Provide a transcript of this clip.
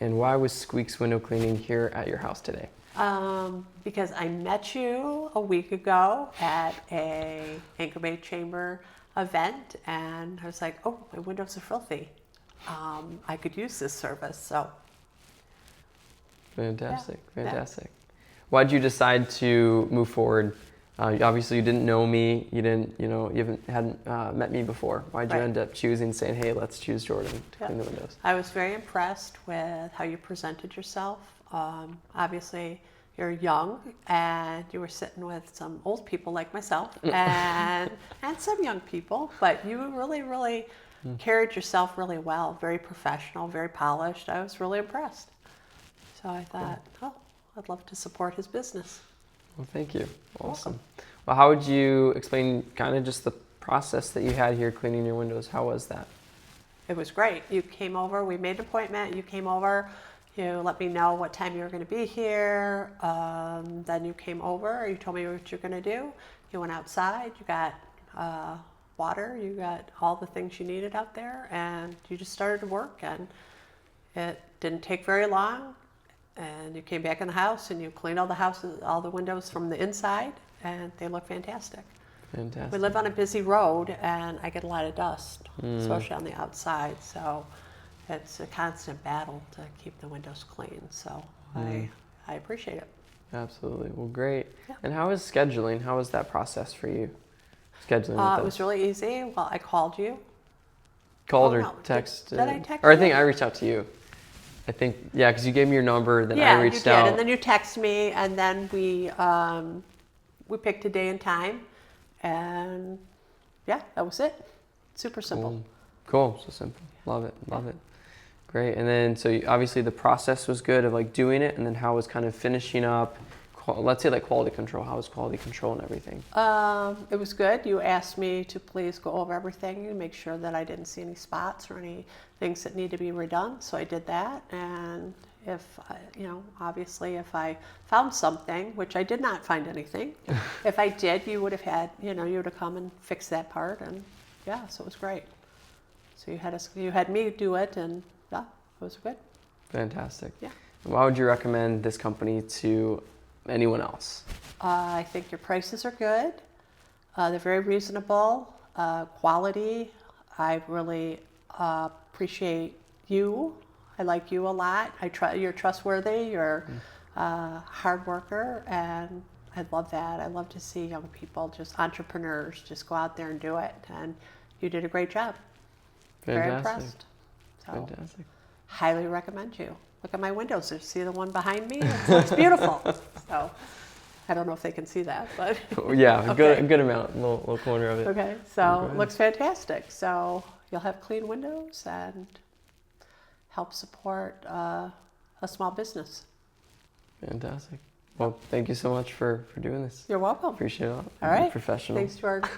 And why was Squeaks window cleaning here at your house today? Because I met you a week ago at a Anchor Bay Chamber event, and I was like, oh, my windows are filthy. I could use this service, so. Fantastic, Yeah. fantastic. Why did you decide to move forward? Obviously, you didn't know me. You hadn't met me before. Why did you end up saying, hey, let's choose Jordan to clean the windows? I was very impressed with how you presented yourself. Obviously, you're young, and you were sitting with some old people like myself, and some young people, but you really carried yourself really well, very professional, very polished. I was really impressed. So I thought, oh, I'd love to support his business. Well, thank you. Awesome. Well, how would you explain kind of just the process that you had here cleaning your windows? How was that? It was great. You came over, we made an appointment, you came over, you let me know what time you were going to be here, then you came over, you told me what you're going to do, you went outside, you got water, you got all the things you needed out there, and you just started to work, and it didn't take very long, and you came back in the house and you cleaned all the windows from the inside, and they look fantastic. Fantastic. We live on a busy road, and I get a lot of dust, especially on the outside, so it's a constant battle to keep the windows clean, so I appreciate it. Absolutely. Well, great. Yeah. And how is scheduling? How was that process for you? Scheduling with us? It was really easy. Well, I called you. Called Oh, or no. texted? Did I text Or I you? think I reached out to you. I think, yeah, because you gave me your number, then Yeah, I reached you did, out. and then you texted me, and then we picked a day and time, and yeah, that was it. Super simple. Cool. So simple. Love it. Love it. Great. And then, so obviously the process was good of like doing it, and then how was kind of finishing up, let's say like quality control. How was quality control and everything? It was good. You asked me to please go over everything and make sure that I didn't see any spots or any things that need to be redone. So I did that. And if, obviously if I found something, which I did not find anything, if I did, you would have had, you would have come and fixed that part. And yeah, so it was great. So you had me do it, and yeah, it was good. Fantastic. Yeah. Why would you recommend this company to anyone else? I think your prices are good. They're very reasonable. Quality, I really appreciate you. I like you a lot. You're trustworthy. You're a hard worker, and I love that. I love to see young people, just entrepreneurs, just go out there and do it. And you did a great job. Fantastic. Very impressed. So, Fantastic. highly recommend you. Look at my windows. See the one behind me? It looks beautiful. So I don't know if they can see that, but yeah, okay. good amount, little corner of it. Okay, so it looks fantastic. So you'll have clean windows and help support a small business. Fantastic. Well, thank you so much for doing this. You're welcome. Appreciate it. All right. Professional. Thanks, Jordan.